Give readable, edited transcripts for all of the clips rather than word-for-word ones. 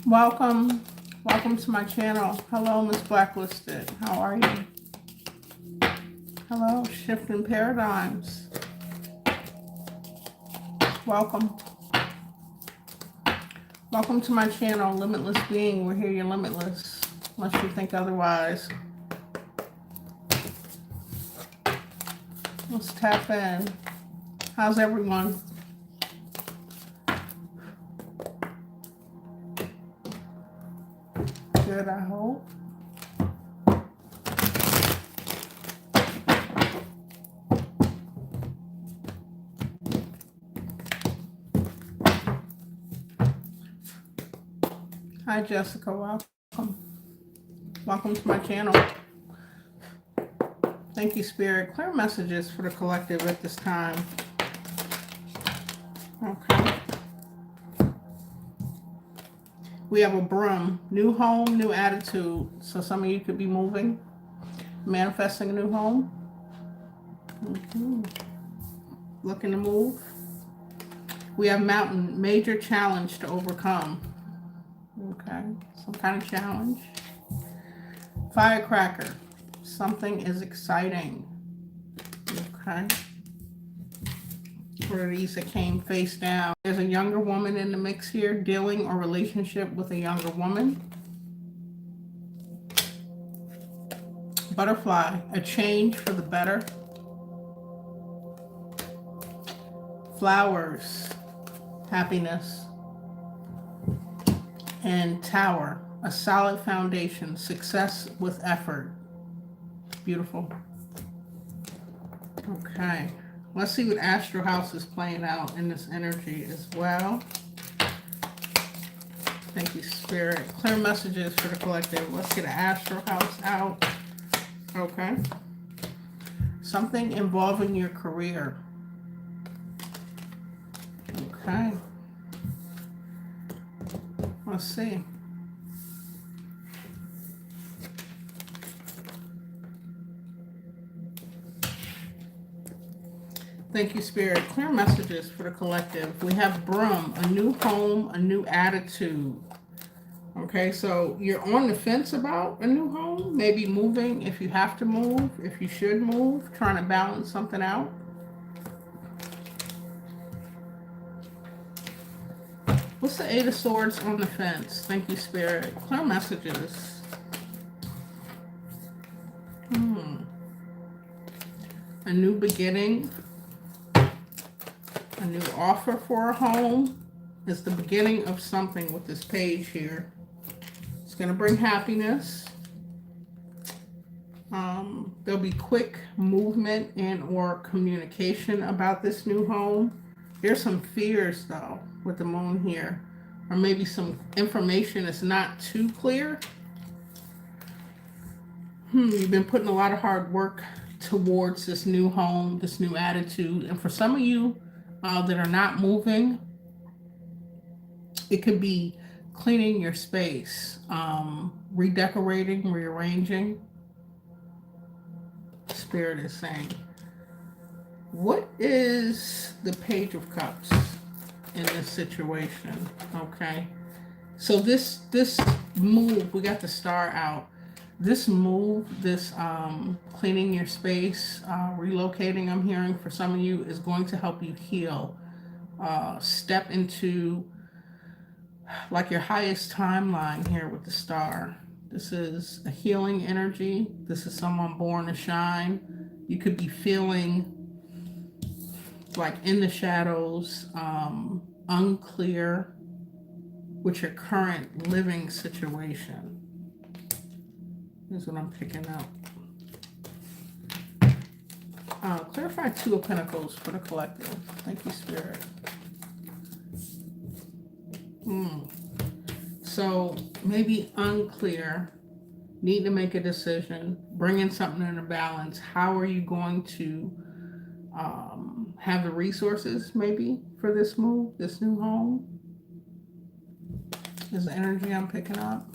Welcome. Welcome to my channel. Hello, Miss Blacklisted. How are you? Hello, Shifting Paradigms. Welcome. Welcome to my channel, Limitless Being. We're here, you're limitless, unless you think otherwise. Let's tap in. How's everyone? Good, I hope. Hi, Jessica. Welcome. Welcome to my channel. Thank you, Spirit. Clear messages for the collective at this time. Okay. We have a broom. New home, new attitude. So some of you could be moving, manifesting a new home. Looking to move. We have mountain, major challenge to overcome. Okay, some kind of challenge. Firecracker, something is exciting. Okay. For these that came face down. There's a younger woman in the mix here, dealing or relationship with a younger woman. Butterfly, a change for the better. Flowers, happiness. And Tower, a solid foundation, success with effort. Beautiful. Okay. Let's see what Astro House is playing out in this energy as well. Thank you, Spirit. Clear messages for the collective. Let's get an Astro House out. Okay. Something involving your career. Okay. Let's see. Thank you, Spirit. Clear messages for the collective. We have broom, a new home, a new attitude. Okay, so you're on the fence about a new home, maybe moving if you have to move, if you should move, trying to balance something out. What's the Eight of Swords on the fence? Thank you, Spirit. Clear messages. A new beginning. A new offer for a home is the beginning of something with this page here. It's going to bring happiness. There'll be quick movement and or communication about this new home. There's some fears though with the moon here, or maybe some information that's not too clear. You've been putting a lot of hard work towards this new home, this new attitude, and for some of you that are not moving, it could be cleaning your space, redecorating, rearranging. Spirit is saying, what is the Page of Cups in this situation? Okay, so this move, we got the star out. This move, this cleaning your space, relocating, I'm hearing for some of you, is going to help you heal. Step into like your highest timeline here with the star. This is a healing energy. This is someone born to shine. You could be feeling like in the shadows, unclear with your current living situation. Here's what I'm picking up. Clarify Two of Pentacles for the collective. Thank you, Spirit. So maybe unclear, need to make a decision, bringing something into balance. How are you going to have the resources maybe for this move, this new home? Is the energy I'm picking up.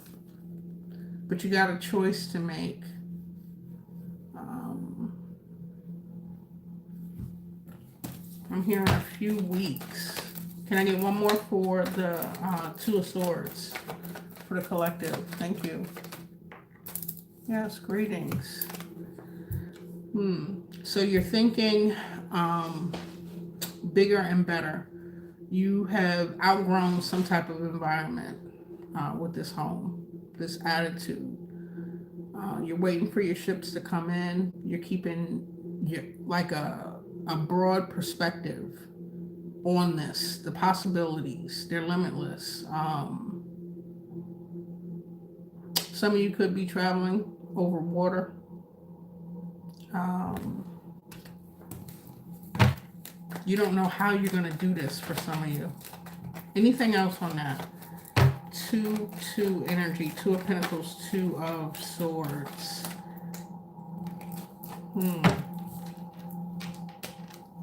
But you got a choice to make. I'm hearing a few weeks. Can I get one more for the Two of Swords? for the collective. Thank you. Yes, greetings. So you're thinking bigger and better. You have outgrown some type of environment with this home, this attitude. You're waiting for your ships to come in. You're keeping like a broad perspective on this. The possibilities, they're limitless. Some of you could be traveling over water. You don't know how you're going to do this for some of you. Anything else on that? Two energy, Two of Pentacles, Two of Swords.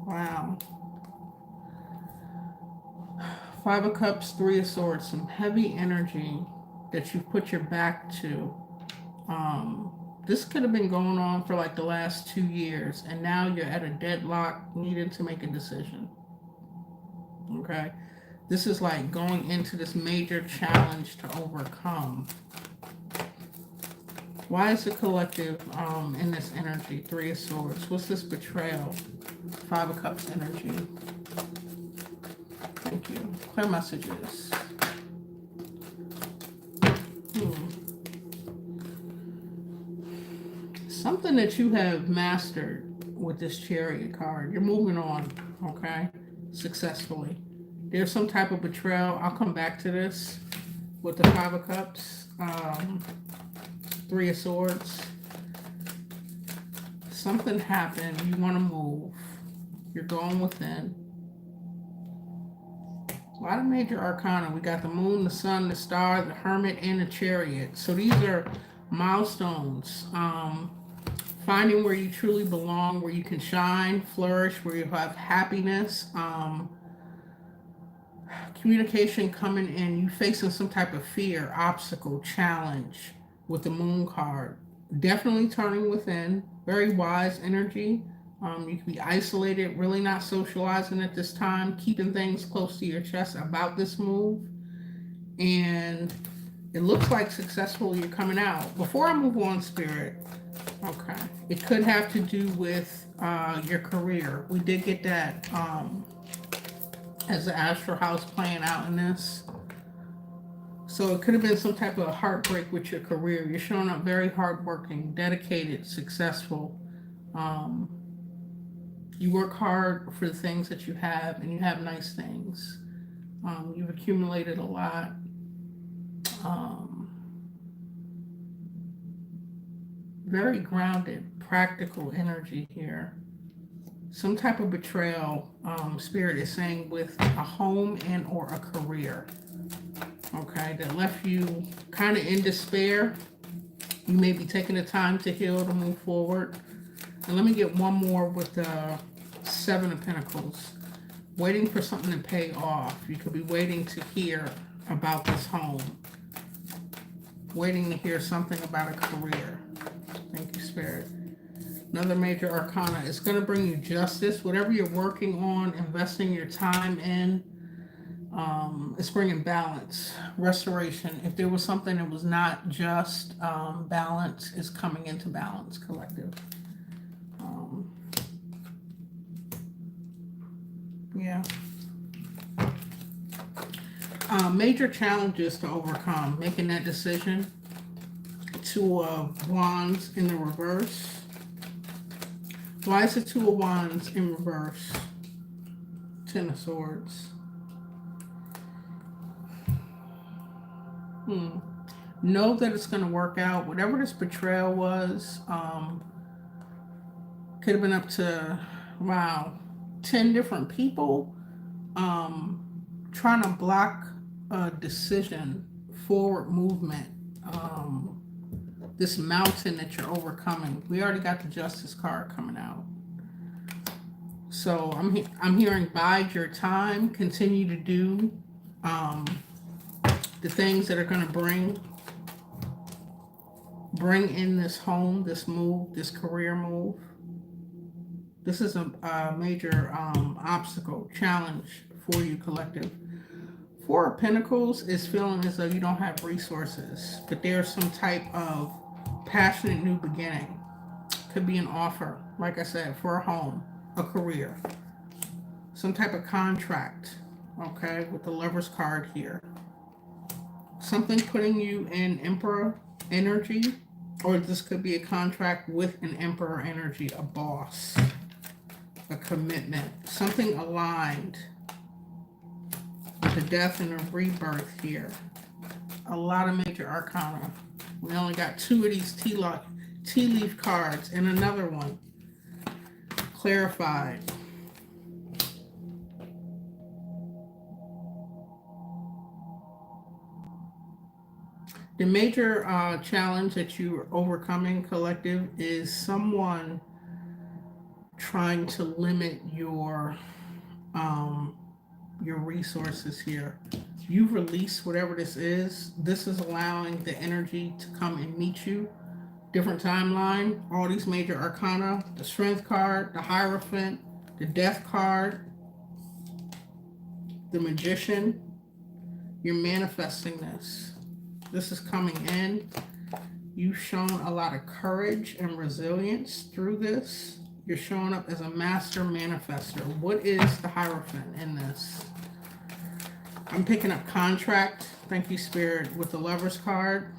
Wow. Five of Cups, Three of Swords. Some heavy energy that you've put your back to. This could have been going on for like the last 2 years, and now you're at a deadlock, needing to make a decision. Okay? This is like going into this major challenge to overcome. Why is the collective in this energy? Three of Swords. What's this betrayal? Five of Cups energy. Thank you. Clear messages. Something that you have mastered with this Chariot card. You're moving on, okay? Successfully. There's some type of betrayal. I'll come back to this with the Five of Cups. Three of Swords. Something happened. You want to move. You're going within. A lot of major arcana. We got the Moon, the Sun, the Star, the Hermit, and the Chariot. So these are milestones. Finding where you truly belong, where you can shine, flourish, where you have happiness. Communication coming in. You facing some type of fear, obstacle, challenge with the Moon card. Definitely turning within. Very wise energy. You can be isolated, really not socializing at this time, keeping things close to your chest about this move. And it looks like successfully you're coming out. Before I move on, Spirit, okay, it could have to do with your career. We did get that as the Astral House playing out in this. So it could have been some type of heartbreak with your career. You're showing up very hardworking, dedicated, successful. You work hard for the things that you have, and you have nice things. You've accumulated a lot. Very grounded, practical energy here. Some type of betrayal, Spirit is saying, with a home and or a career. Okay, that left you kind of in despair. You may be taking the time to heal, to move forward. And let me get one more with the Seven of Pentacles. Waiting for something to pay off. You could be waiting to hear about this home. Waiting to hear something about a career. Thank you, Spirit. Another major arcana. It's going to bring you justice. Whatever you're working on, investing your time in, it's bringing balance, restoration. If there was something that was not just balance, is coming into balance, collective. Yeah. Major challenges to overcome. Making that decision. Two of Wands in the reverse. Why is the Two of Wands in reverse? Ten of Swords. Know that it's going to work out. Whatever this betrayal was, could have been up to, wow, 10 different people trying to block a decision, forward movement, this mountain that you're overcoming. We already got the Justice card coming out. So I'm hearing bide your time, continue to do the things that are going to bring in this home, this move, this career move. This is a major obstacle, challenge for you, collective. Four of Pentacles is feeling as though you don't have resources, but there's some type of passionate new beginning. Could be an offer, like I said, for a home, a career, some type of contract, okay, with the Lover's card here. Something putting you in Emperor energy, or this could be a contract with an Emperor energy, a boss, a commitment, something aligned with the death and a rebirth here. A lot of major arcana. We only got two of these tea leaf cards and another one. Clarified. The major challenge that you're overcoming, collective, is someone trying to limit your resources here. You've released whatever this is. This is allowing the energy to come and meet you. Different timeline. All these major arcana. The Strength card, the Hierophant, the Death card, the Magician. You're manifesting this. This is coming in. You've shown a lot of courage and resilience through this. You're showing up as a master manifester. What is the Hierophant in this? I'm picking up contract. Thank you, Spirit, with the Lover's card.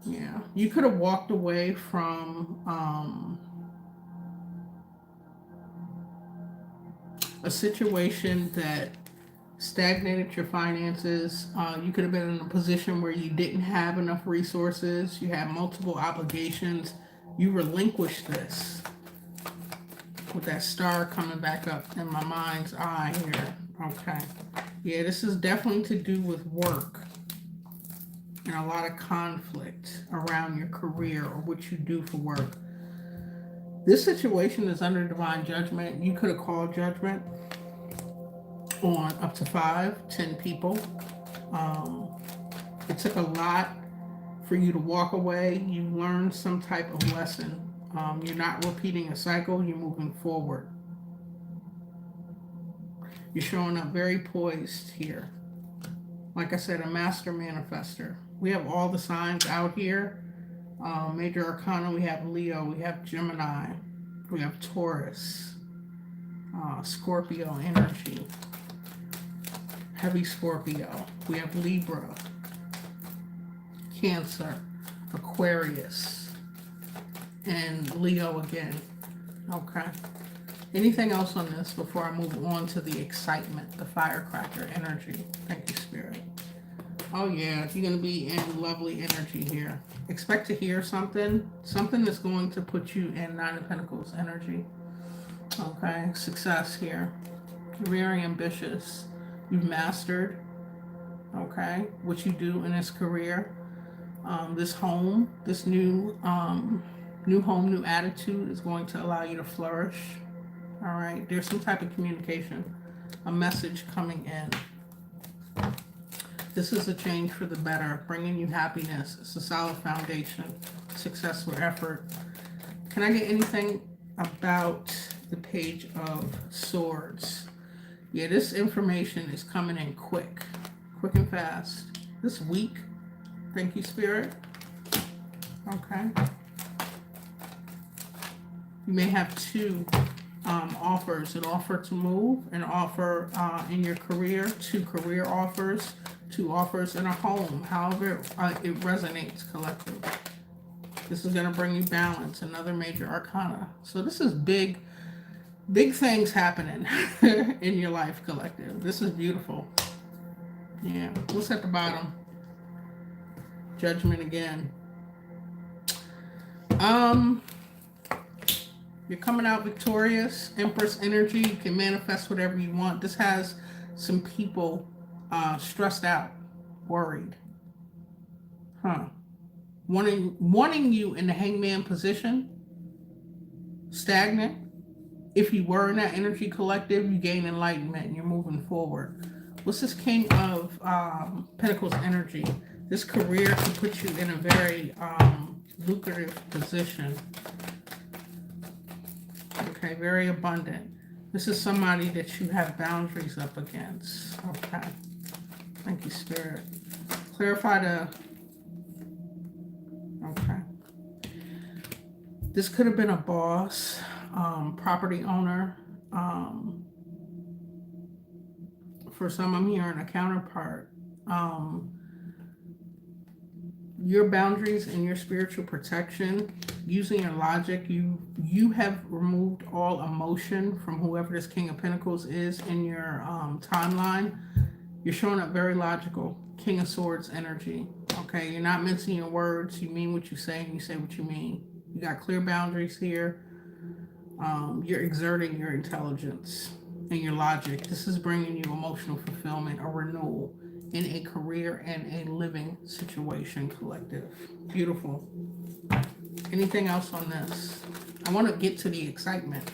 Yeah. You could have walked away from a situation that stagnated your finances. You could have been in a position where you didn't have enough resources. You had multiple obligations. You relinquished this. With that star coming back up in my mind's eye here. Okay. Yeah, this is definitely to do with work. And a lot of conflict around your career or what you do for work. This situation is under divine judgment. You could have called judgment on up to 5, 10 people. It took a lot for you to walk away. You learned some type of lesson. You're not repeating a cycle. You're moving forward. You're showing up very poised here. Like I said, a master manifester. We have all the signs out here. Major arcana, we have Leo, we have Gemini, we have Taurus, Scorpio energy, heavy Scorpio. We have Libra, Cancer, Aquarius, and Leo again. Okay. Anything else on this before I move on to the excitement, the firecracker energy? Thank you, Spirit. Oh yeah, you're going to be in lovely energy here. Expect to hear something that's going to put you in 9 of Pentacles energy. Okay, success here. You're very ambitious. You've mastered, okay, what you do in this career. This home, this new home, new attitude is going to allow you to flourish. All right, there's some type of communication, a message coming in. This is a change for the better, bringing you happiness. It's a solid foundation, successful effort. Can I get anything about the Page of Swords? Yeah, this information is coming in quick and fast. This week, thank you, Spirit. Okay. You may have 2 offers, an offer to move, an offer in your career, 2 career offers, 2 offers in a home, however it resonates, collective. This is going to bring you balance, another major arcana. So this is big things happening in your life, collective. This is beautiful. Yeah, what's at the bottom? Judgment again. You're coming out victorious. Empress energy. You can manifest whatever you want. This has some people stressed out, worried. Wanting you in the hangman position. Stagnant. If you were in that energy, collective, you gain enlightenment and you're moving forward. What's this King of Pentacles energy? This career can put you in a very lucrative position. Okay, very abundant. This is somebody that you have boundaries up against. Okay. Thank you, Spirit. Clarify the... Okay. This could have been a boss, property owner. For some, I'm hearing a counterpart. Your boundaries and your spiritual protection, using your logic, you have removed all emotion from whoever this King of Pentacles is in your timeline. You're showing up very logical. King of Swords energy. Okay, you're not mincing your words. You mean what you say, and you say what you mean. You got clear boundaries here. You're exerting your intelligence and your logic. This is bringing you emotional fulfillment, a renewal in a career and a living situation, collective. Beautiful. Anything else on this? I want to get to the excitement.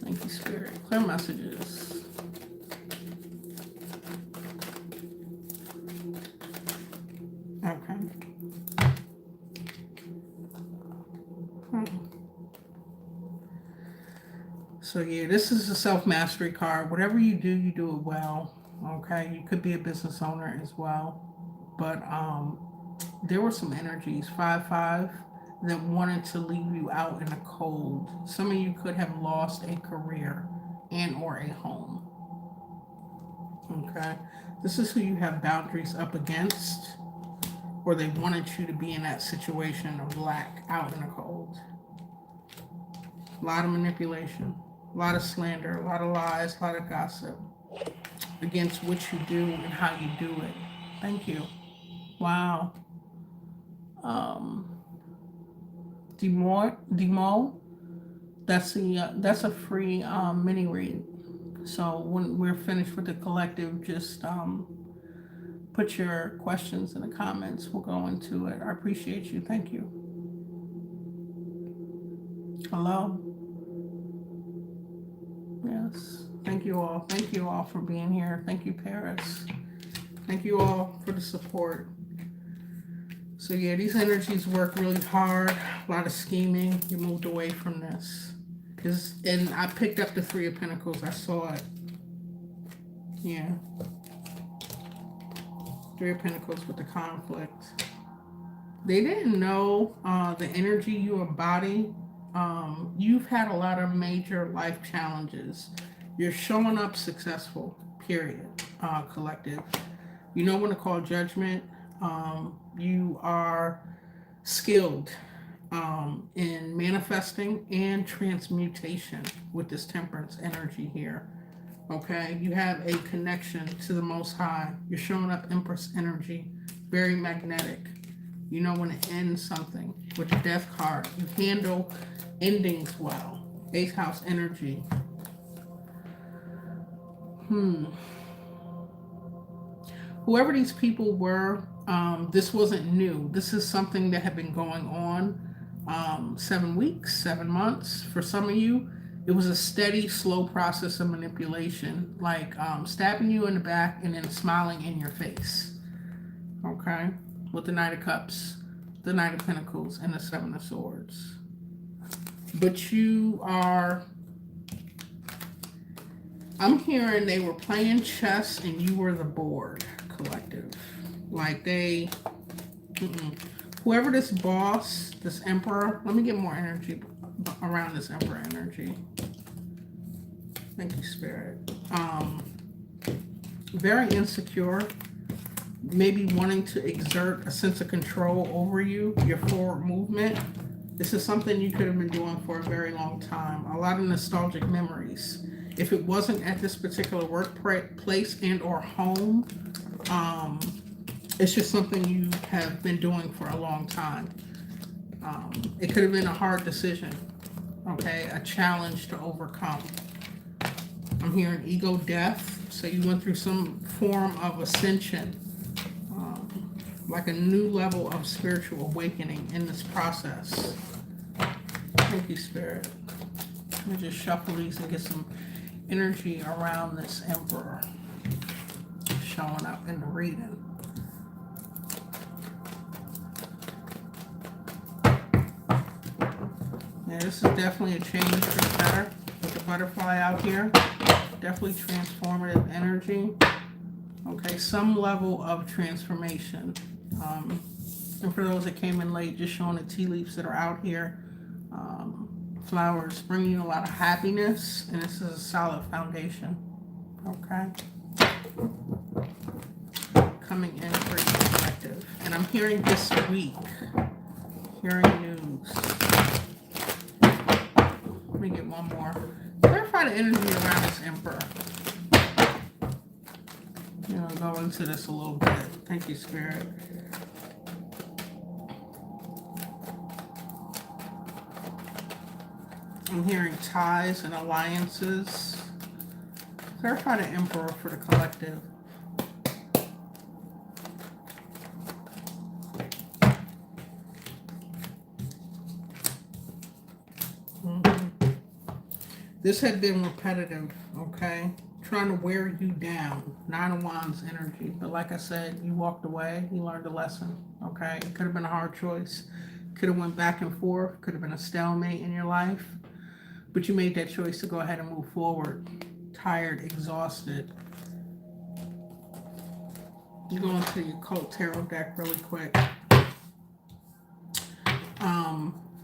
Thank you, Spirit. Clear messages. Okay. So yeah, this is a self-mastery card. Whatever you do it well. Okay, you could be a business owner as well. But there were some energies, 5-5, that wanted to leave you out in the cold. Some of you could have lost a career and or a home. Okay, this is who you have boundaries up against, or they wanted you to be in that situation of lack, out in the cold. A lot of manipulation, a lot of slander, a lot of lies, a lot of gossip against what you do and how you do it. Thank you. Wow. Demo. That's a free mini read. So when we're finished with the collective, just put your questions in the comments. We'll go into it. I appreciate you. Thank you. Hello. Yes. Thank you all. Thank you all for being here. Thank you, Paris. Thank you all for the support. So yeah, these energies work really hard. A lot of scheming. You moved away from this. And I picked up the 3 of Pentacles. I saw it. Yeah. 3 of Pentacles with the conflict. They didn't know the energy you embody. You've had a lot of major life challenges. You're showing up successful, period, collective. You know when to call judgment. You are skilled in manifesting and transmutation with this Temperance energy here. Okay, you have a connection to the Most High. You're showing up Empress energy, very magnetic. You know when to end something with the Death card. You handle endings well. 8th house energy. Whoever these people were, this wasn't new. This is something that had been going on 7 weeks, 7 months. For some of you, it was a steady, slow process of manipulation, like stabbing you in the back and then smiling in your face. Okay? With the Knight of Cups, the Knight of Pentacles, and the 7 of Swords. But you are... I'm hearing they were playing chess and you were the board, collective. Like they... Whoever this boss, this Emperor... Let me get more energy around this Emperor energy. Thank you, Spirit. Very insecure. Maybe wanting to exert a sense of control over you, your forward movement. This is something you could have been doing for a very long time. A lot of nostalgic memories. If it wasn't at this particular workplace and or home, it's just something you have been doing for a long time. It could have been a hard decision, okay? A challenge to overcome. I'm hearing ego death, so you went through some form of ascension, like a new level of spiritual awakening in this process. Thank you, Spirit. Let me just shuffle these and get some energy around this Emperor showing up in the reading. Yeah, this is definitely a change for the better. butterfly out here. Definitely transformative energy. Okay, some level of transformation. And for those that came in late, just showing the tea leaves that are out here. Flowers bringing you a lot of happiness, and this is a solid foundation. Okay. Coming in for your collective. And I'm hearing this week. Hearing news. Let me get one more. Clarify the energy around this emperor. You know, go into this a little bit. Thank you, Spirit. I'm hearing ties and alliances. Clarify the emperor for the collective. This had been repetitive, okay? Trying to wear you down. Nine of Wands energy. But like I said, you walked away. You learned a lesson, okay? It could have been a hard choice. Could have went back and forth. Could have been a stalemate in your life. But you made that choice to go ahead and move forward. Tired, exhausted. You go into your Occult Tarot deck really quick.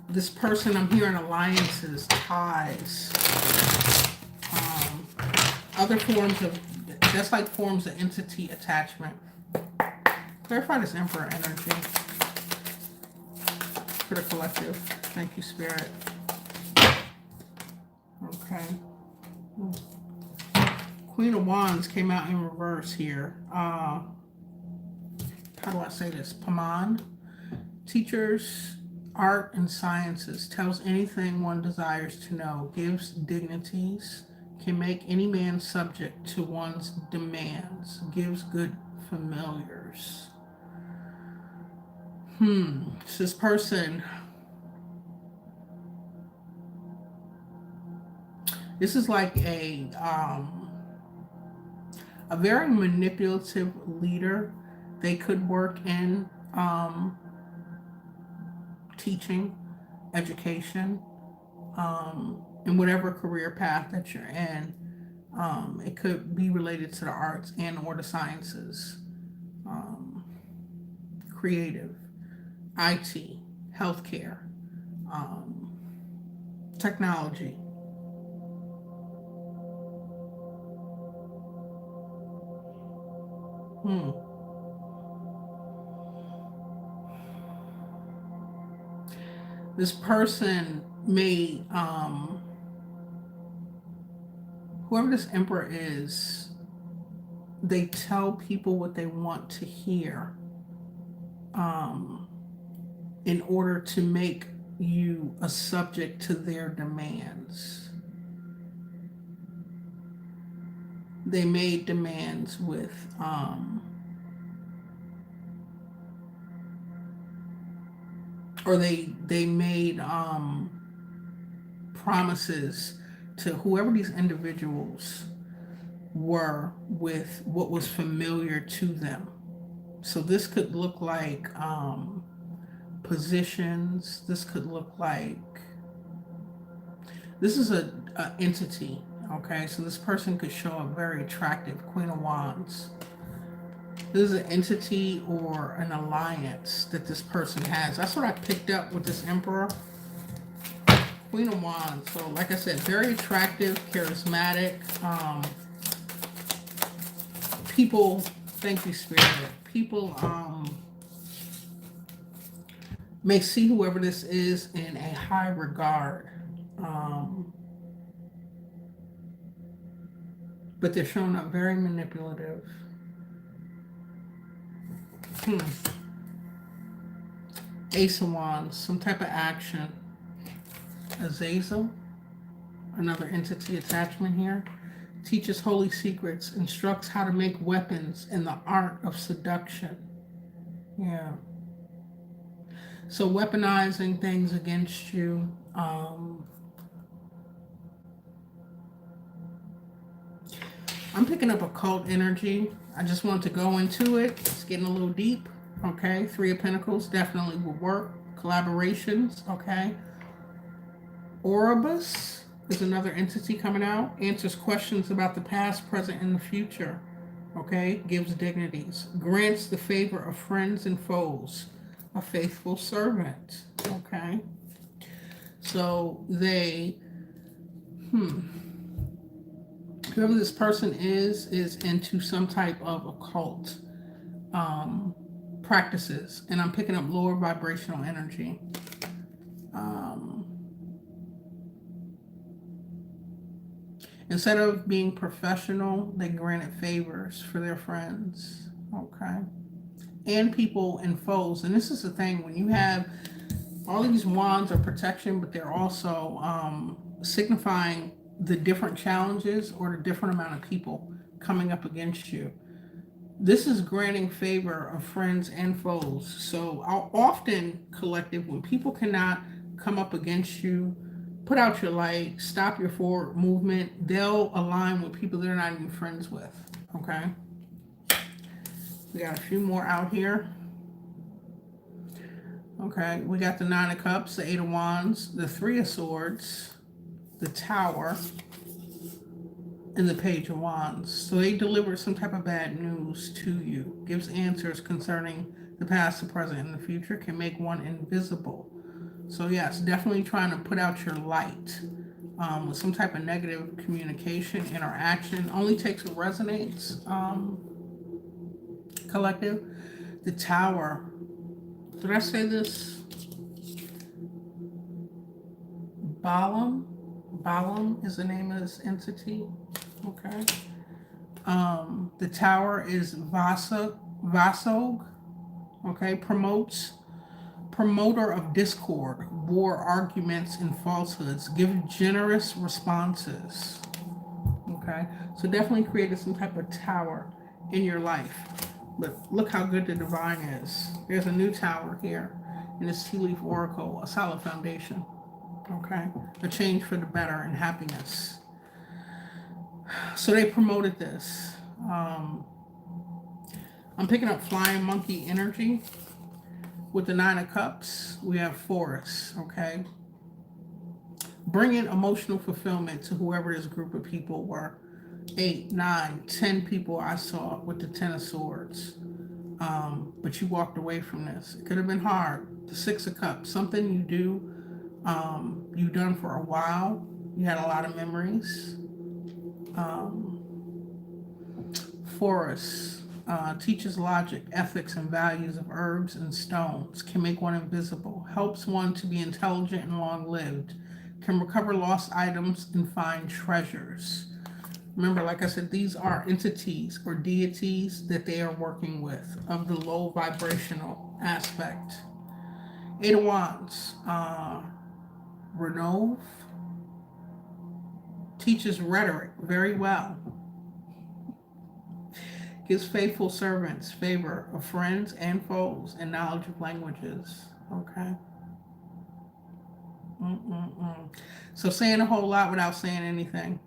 This person, I'm hearing alliances, ties, other forms of, just like forms of entity attachment. Clarify this Emperor energy for the collective. Thank you, Spirit. Okay. Queen of Wands came out in reverse here. How do I say this? Paman. Teachers, art and sciences, tells anything one desires to know, gives dignities, can make any man subject to one's demands, gives good familiars. So this person, this is like a very manipulative leader. They could work in teaching, education, in whatever career path that you're in. It could be related to the arts and or the sciences, creative, IT, healthcare, technology. This person may, whoever this emperor is, they tell people what they want to hear in order to make you a subject to their demands. They made demands with or they made promises to whoever these individuals were with what was familiar to them. So this could look like positions. This could look like, this is a entity, okay? So this person could show up very attractive, Queen of Wands. This is an entity or an alliance that this person has. That's what I picked up with this Emperor. Queen of Wands. So like I said, very attractive, charismatic. People, thank you, Spirit. People may see whoever this is in a high regard. But they're showing up very manipulative. Ace of Wands, some type of action. Azazel, another entity attachment here. Teaches holy secrets, instructs how to make weapons and the art of seduction. Yeah. So weaponizing things against you. I'm picking up occult energy. I just want to go into it. It's getting a little deep. Okay. Three of Pentacles definitely will work. Collaborations. Okay. Oribus There's another entity coming out. Answers questions about the past, present, and the future. Okay? Gives dignities. Grants the favor of friends and foes. A faithful servant. Okay? So they, whoever this person is into some type of occult practices. And I'm picking up lower vibrational energy. Instead of being professional, they granted favors for their friends. Okay. And people and foes. And this is the thing, when you have all these wands of protection, but they're also signifying the different challenges or the different amount of people coming up against you. This is granting favor of friends and foes. So often, collective, when people cannot come up against you, put out your light, stop your forward movement, they'll align with people they're not even friends with. Okay? We got a few more out here. Okay, we got the Nine of Cups, the Eight of Wands, the Three of Swords, the Tower, and the Page of Wands. So they deliver some type of bad news to you. Gives answers concerning the past, the present, and the future. Can make one invisible. So yes, definitely trying to put out your light with some type of negative communication, interaction. Only takes what resonates. Collective. The Tower. Did I say this? Balaam is the name of this entity. Okay. The Tower is Vasog. Okay. Promoter of discord, war, arguments, and falsehoods. Give generous responses. Okay. So definitely created some type of tower in your life. But look how good the divine is. There's a new tower here in this tea leaf oracle, a solid foundation. Okay. A change for the better and happiness. So they promoted this. I'm picking up flying monkey energy. With the Nine of Cups, we have Forest. Okay. Bringing emotional fulfillment to whoever this group of people were. 8, 9, 10 people I saw with the Ten of Swords. But you walked away from this. It could have been hard. The Six of Cups, something you do, you've done for a while. You had a lot of memories. Forest teaches logic, ethics, and values of herbs and stones. Can make one invisible. Helps one to be intelligent and long-lived. Can recover lost items and find treasures. Remember, like I said, these are entities or deities that they are working with of the low vibrational aspect. Eight of Wands. Renove teaches rhetoric very well. Gives faithful servants favor of friends and foes and knowledge of languages. Okay. So saying a whole lot without saying anything.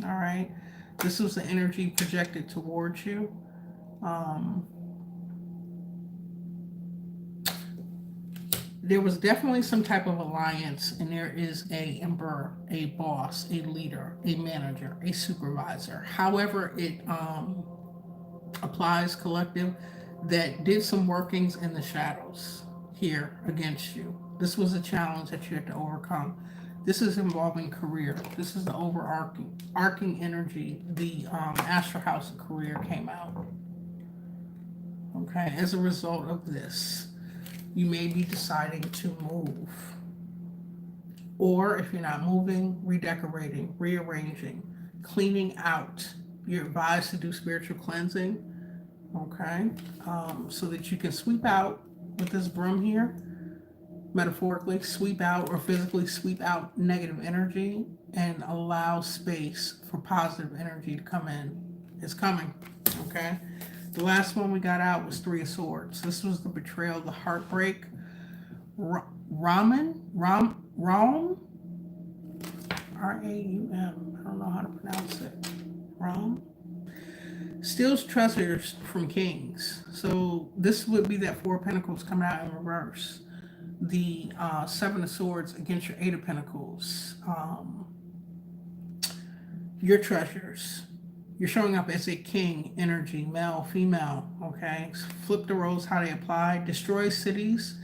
All right. This was the energy projected towards you. There was definitely some type of alliance, and there is a emperor, a boss, a leader, a manager, a supervisor. However it applies, collective, that did some workings in the shadows here against you. This was a challenge that you had to overcome. This is involving career. This is the overarching energy. The Astro House of career came out. Okay, as a result of this, you may be deciding to move. Or if you're not moving, redecorating, rearranging, cleaning out. You're advised to do spiritual cleansing, okay? So that you can sweep out with this broom here, metaphorically sweep out or physically sweep out negative energy and allow space for positive energy to come in. It's coming, okay? The last one we got out was Three of Swords. This was the betrayal, the heartbreak. Raum, R-A-U-M. I don't know how to pronounce it. Raum. Steals treasures from kings. So this would be that Four of Pentacles coming out in reverse. The Seven of Swords against your Eight of Pentacles. your treasures. You're showing up as a king energy, male, female, okay? Flip the roles how they apply. Destroy cities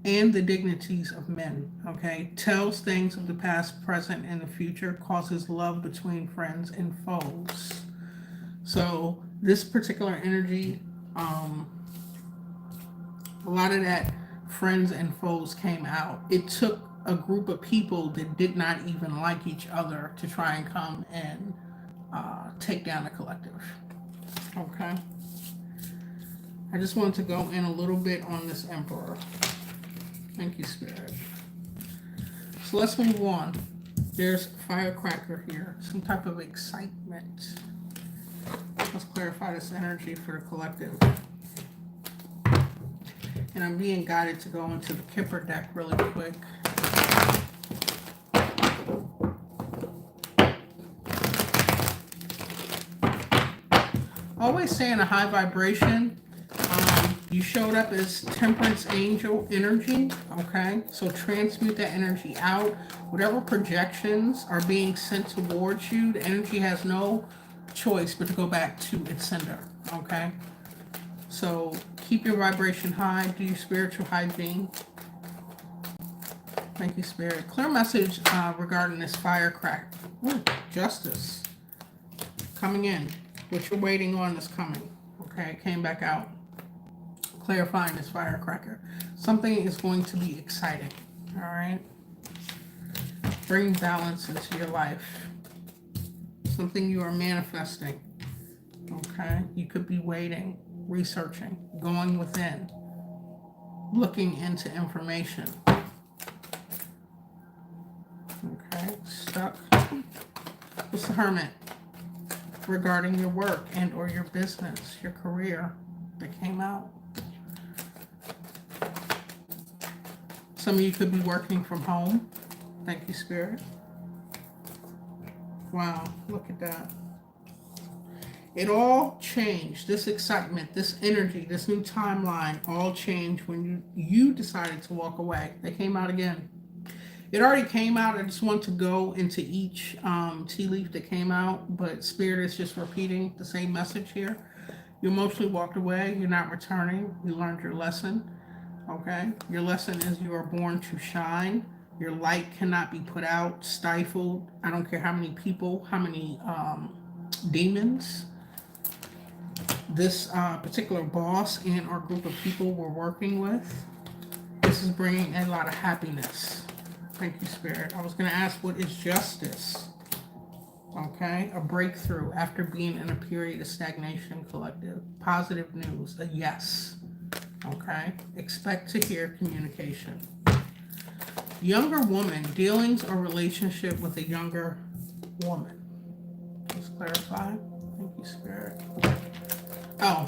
and the dignities of men, okay? Tells things of the past, present, and the future. Causes love between friends and foes. So this particular energy, a lot of that friends and foes came out. It took a group of people that did not even like each other to try and come and take down the collective. Okay. I just wanted to go in a little bit on this Emperor. Thank you, Spirit. So let's move on. There's Firecracker here. Some type of excitement. Let's clarify this energy for the collective. And I'm being guided to go into the Kipper deck really quick. Always saying a high vibration. You showed up as Temperance Angel energy, okay? So transmute that energy out. Whatever projections are being sent towards you, the energy has no choice but to go back to its sender, okay? So keep your vibration high. Do your spiritual hygiene. Thank you, Spirit. Clear message regarding this firecracker. Ooh, justice. Coming in. What you're waiting on is coming. Okay, came back out. Clarifying this firecracker. Something is going to be exciting. All right. Bring balance into your life. Something you are manifesting. Okay. You could be waiting, researching, going within, looking into information. Okay. Stuck. What's the Hermit? Regarding your work and or your business, your career that came out. Some of you could be working from home. Thank you, Spirit. Wow, look at that. It all changed. This excitement, this energy, this new timeline all changed when you decided to walk away. They came out again. It already came out. I just want to go into each tea leaf that came out, but Spirit is just repeating the same message here. You emotionally walked away. You're not returning. You learned your lesson. Okay? Your lesson is you are born to shine. Your light cannot be put out, stifled. I don't care how many people, how many demons this particular boss and or group of people we're working with. This is bringing a lot of happiness. Thank you, Spirit. I was going to ask, what is justice? Okay, a breakthrough after being in a period of stagnation, collective. Positive news, a yes. Okay, expect to hear communication. Younger woman, dealings or relationship with a younger woman. Let's clarify. Thank you, Spirit. Oh,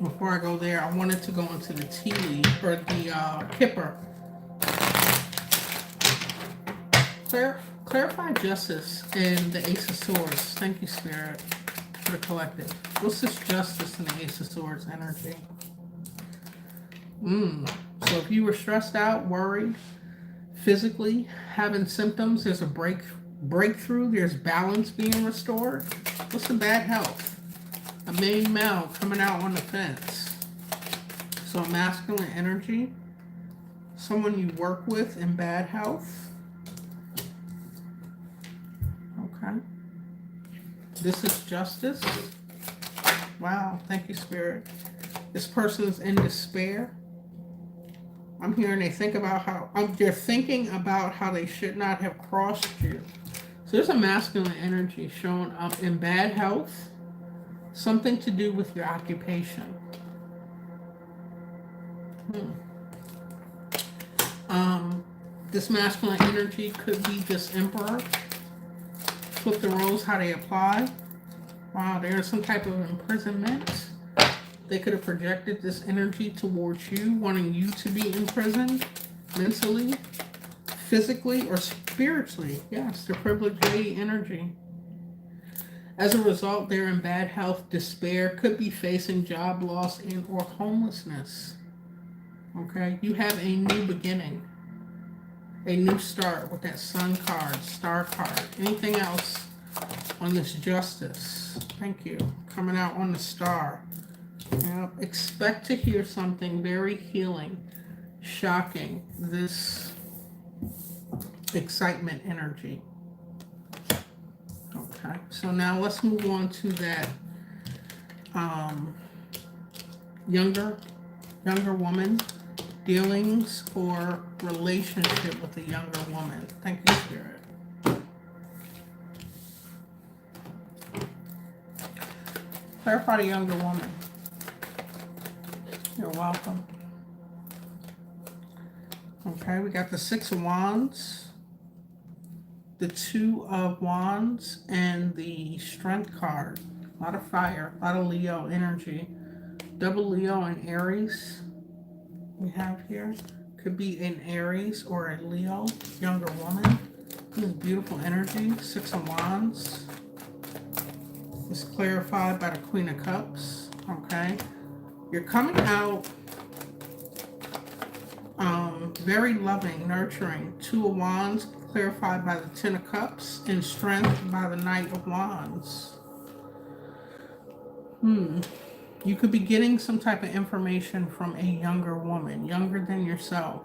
before I go there, I wanted to go into the tea leaf, or the Kipper. Clarify justice and the Ace of Swords. Thank you, Spirit, for the collective. What's this justice and the Ace of Swords energy? So if you were stressed out, worried, physically having symptoms, there's a breakthrough, there's balance being restored. What's the bad health? A main male coming out on the fence. So a masculine energy. Someone you work with in bad health. Okay. This is justice. Wow. Thank you, Spirit. This person is in despair. I'm hearing they're thinking about how they should not have crossed you. So there's a masculine energy showing up in bad health. Something to do with your occupation. This masculine energy could be this Emperor. Flip the roles how they apply. Wow, there's some type of imprisonment. They could have projected this energy towards you, wanting you to be imprisoned mentally, physically, or spiritually. Yes, the privileged lady energy. As a result, they're in bad health, despair, could be facing job loss and or homelessness. Okay, you have a new beginning, a new start with that Sun card, Star card. Anything else on this justice. Thank you. Coming out on the star. Yep. Expect to hear something very healing, shocking. This excitement energy. Okay. So now let's move on to that younger woman. Dealings or relationship with a younger woman. Thank you, Spirit. Clarify the younger woman. You're welcome. Okay, we got the Six of Wands, the Two of Wands, and the Strength card. A lot of fire, a lot of Leo energy. Double Leo and Aries we have here. Could be an Aries or a Leo, younger woman. This is beautiful energy. Six of Wands. It's clarified by the Queen of Cups. Okay. You're coming out very loving, nurturing. Two of Wands, clarified by the Ten of Cups, and Strength by the Knight of Wands. You could be getting some type of information from a younger woman, younger than yourself.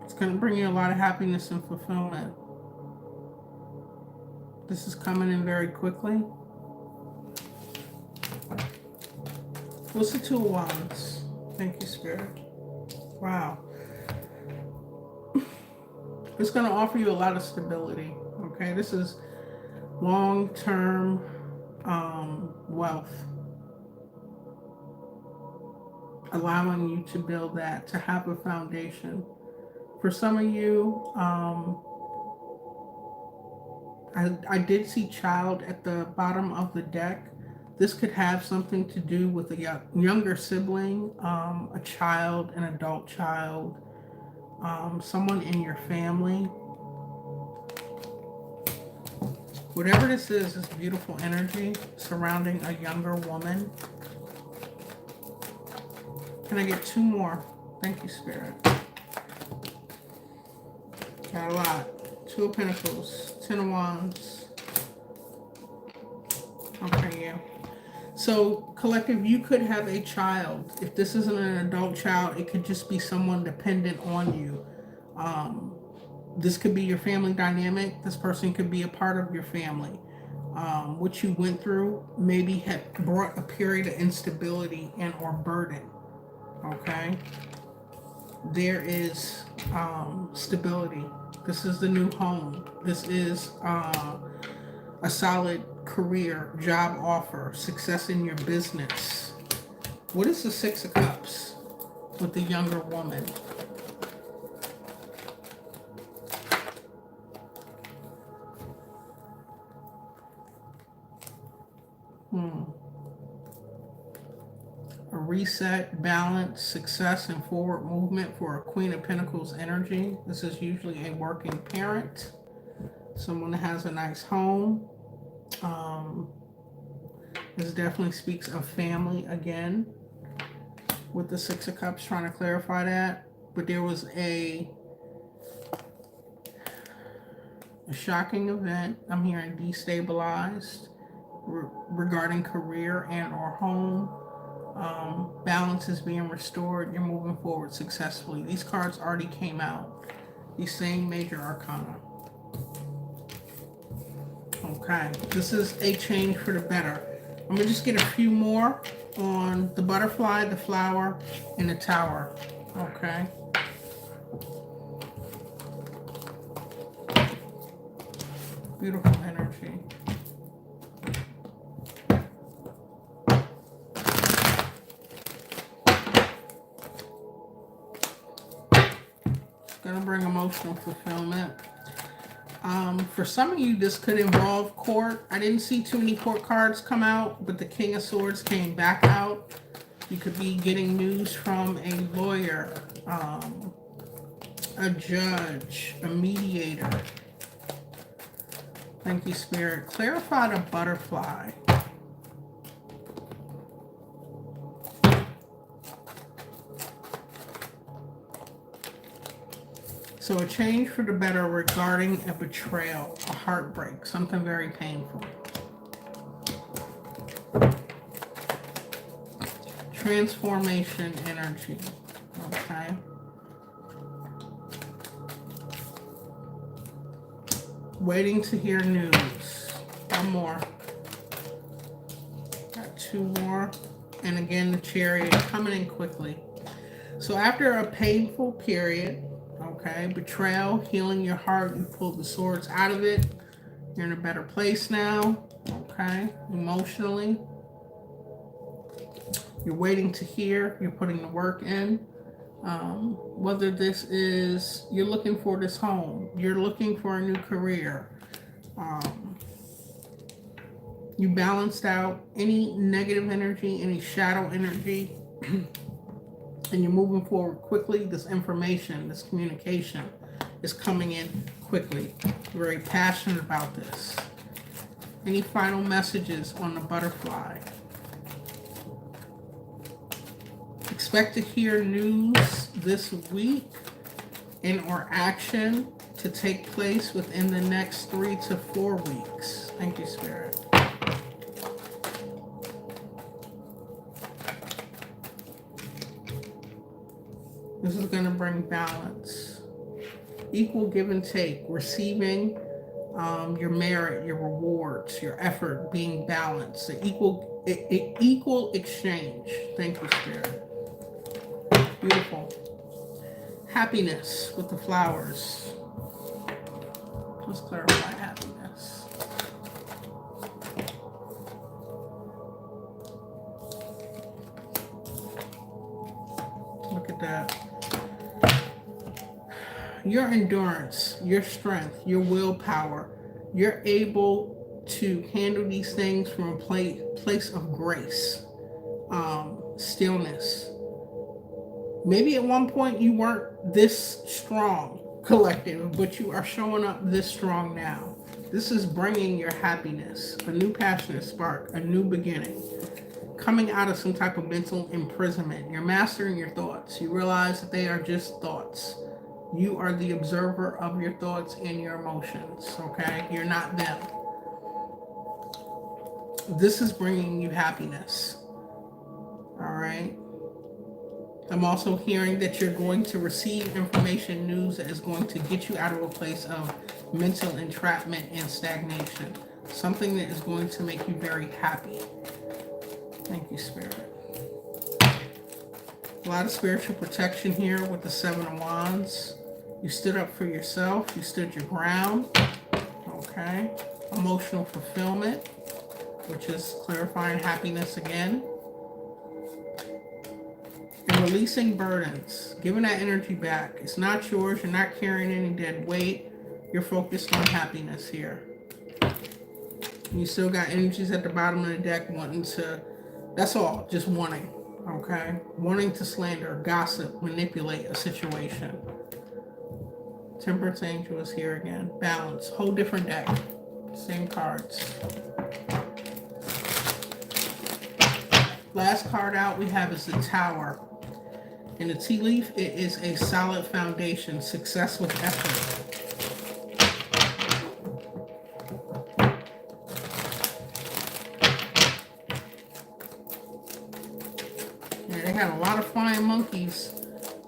It's going to bring you a lot of happiness and fulfillment. This is coming in very quickly. What's the Two of Wands? Thank you, Spirit. Wow. It's going to offer you a lot of stability. Okay, this is long-term wealth, allowing you to build that, to have a foundation. For some of you, I did see child at the bottom of the deck. This could have something to do with a younger sibling, a child, an adult child, someone in your family. Whatever this is beautiful energy surrounding a younger woman. Can I get two more? Thank you, Spirit. Got a lot. Two of Pentacles, Ten of Wands. Okay, yeah. So, collective, you could have a child. If this isn't an adult child, it could just be someone dependent on you. This could be your family dynamic. This person could be a part of your family. What you went through maybe had brought a period of instability and or burden. Okay? There is stability. This is the new home. This is a solid career, job offer, success in your business. What is the Six of Cups with the younger woman? A reset, balance, success, and forward movement for a Queen of Pentacles energy. This is usually a working parent, someone that has a nice home. This definitely speaks of family again, with the Six of Cups, trying to clarify that. But there was a shocking event. I'm hearing destabilized regarding career and or home. Balance is being restored. You're moving forward successfully. These cards already came out. These same major arcana. Okay, this is a change for the better. I'm going to just get a few more on the butterfly, the flower, and the tower. Okay. Beautiful energy. Gonna bring emotional fulfillment. For some of you, this could involve court. I didn't see too many court cards come out, but the King of Swords came back out. You could be getting news from a lawyer, a judge, a mediator. Thank you, Spirit. Clarify the butterfly. So a change for the better regarding a betrayal, a heartbreak, something very painful. Transformation energy. Okay. Waiting to hear news. One more. Got two more. And again, the Chariot coming in quickly. So after a painful period, okay, betrayal, healing your heart, you pulled the swords out of it. You're in a better place now, okay, emotionally. You're waiting to hear. You're putting the work in. Whether this is, you're looking for this home, you're looking for a new career. You balanced out any negative energy, any shadow energy, and you're moving forward quickly. This information, this communication is coming in quickly. You're very passionate about this. Any final messages on the butterfly? Expect to hear news this week and or action to take place within the next 3 to 4 weeks. Thank you, Spirit. This is going to bring balance. Equal give and take. Receiving your merit, your rewards, your effort being balanced. An equal exchange. Thank you, Spirit. Beautiful. Happiness with the flowers. Let's clarify happiness. Look at that. Your endurance, your strength, your willpower, you're able to handle these things from a place of grace, stillness. Maybe at one point you weren't this strong, collective, but you are showing up this strong now. This is bringing your happiness, a new passionate spark, a new beginning, coming out of some type of mental imprisonment. You're mastering your thoughts. You realize that they are just thoughts. You are the observer of your thoughts and your emotions, okay? You're not them. This is bringing you happiness, all right? I'm also hearing that you're going to receive information, news that is going to get you out of a place of mental entrapment and stagnation. Something that is going to make you very happy. Thank you, Spirit. A lot of spiritual protection here with the Seven of Wands. You stood up for yourself. You stood your ground. Okay. Emotional fulfillment, which is clarifying happiness again. And releasing burdens. Giving that energy back. It's not yours. You're not carrying any dead weight. You're focused on happiness here. You still got energies at the bottom of the deck wanting to, that's all, just wanting. Okay. Wanting to slander, gossip, manipulate a situation. Temperance Angel is here again. Balance. Whole different deck. Same cards. Last card out we have is the Tower. In the tea leaf, it is a solid foundation. Success with effort. Yeah, they had a lot of flying monkeys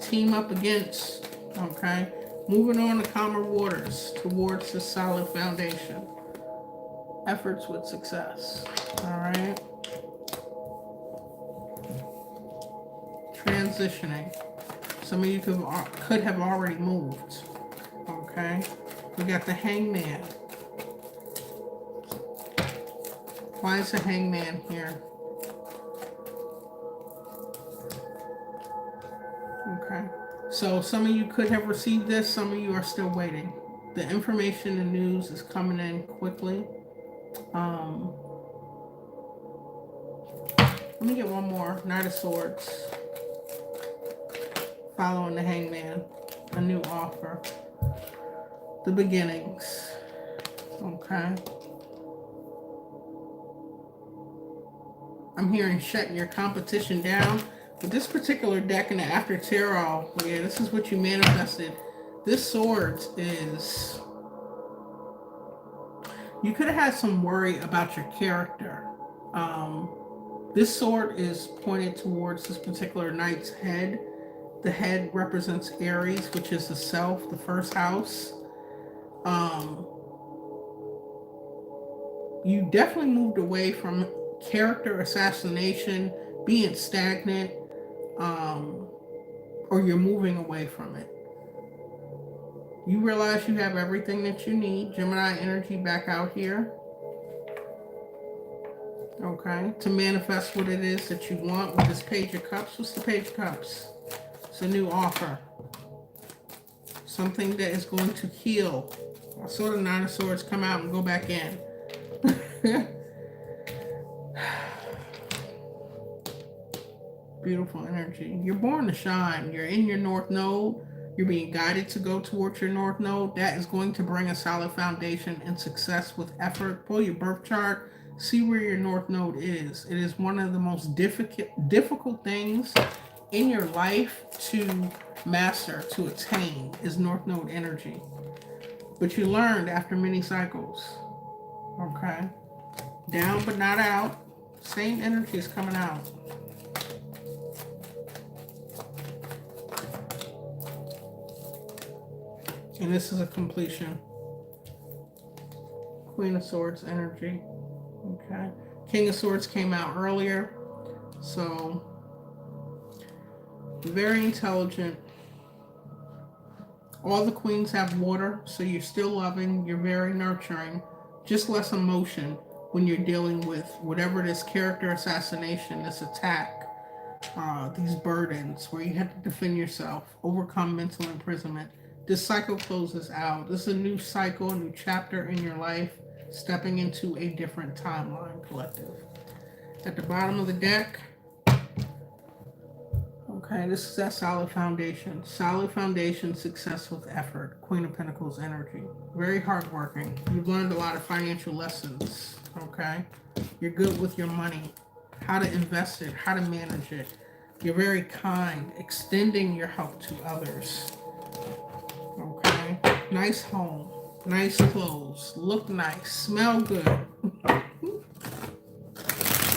team up against, okay? Moving on to calmer waters towards the solid foundation. Efforts with success. All right. Transitioning. Some of you could have already moved. Okay. We got the Hangman. Why is the Hangman here? Okay. So some of you could have received this, some of you are still waiting. The information and news is coming in quickly. Let me get one more. Knight of Swords. Following the Hangman. A new offer. The beginnings. Okay. I'm hearing shutting your competition down. But this particular deck in the After Tarot, yeah, this is what you manifested. This sword is, you could have had some worry about your character. This sword is pointed towards this particular knight's head. The head represents Aries, which is the self, the first house. You definitely moved away from character assassination, being stagnant, or you're moving away from it. You realize you have everything that you need. Gemini energy back out here. Okay, to manifest what it is that you want with this Page of Cups. What's the Page of Cups? It's a new offer. Something that is going to heal. I saw the Nine of Swords come out and go back in. Beautiful energy. You're born to shine. You're in your North Node. You're being guided to go towards your North Node. That is going to bring a solid foundation and success with effort. Pull your birth chart. See where your North Node is. It is one of the most difficult things in your life to master, to attain, is North Node energy. But you learned after many cycles. Okay? Down but not out. Same energy is coming out. And this is a completion. Queen of Swords energy. Okay. King of Swords came out earlier. So, very intelligent. All the queens have water, so you're still loving. You're very nurturing. Just less emotion when you're dealing with whatever this character assassination, this attack, these burdens where you have to defend yourself, overcome mental imprisonment. This cycle closes out. This is a new cycle, a new chapter in your life, stepping into a different timeline, collective. At the bottom of the deck, okay, this is that solid foundation. Solid foundation, success with effort. Queen of Pentacles energy. Very hardworking. You've learned a lot of financial lessons, okay? You're good with your money, how to invest it, how to manage it. You're very kind, extending your help to others. Okay, nice home, nice clothes, look nice, smell good.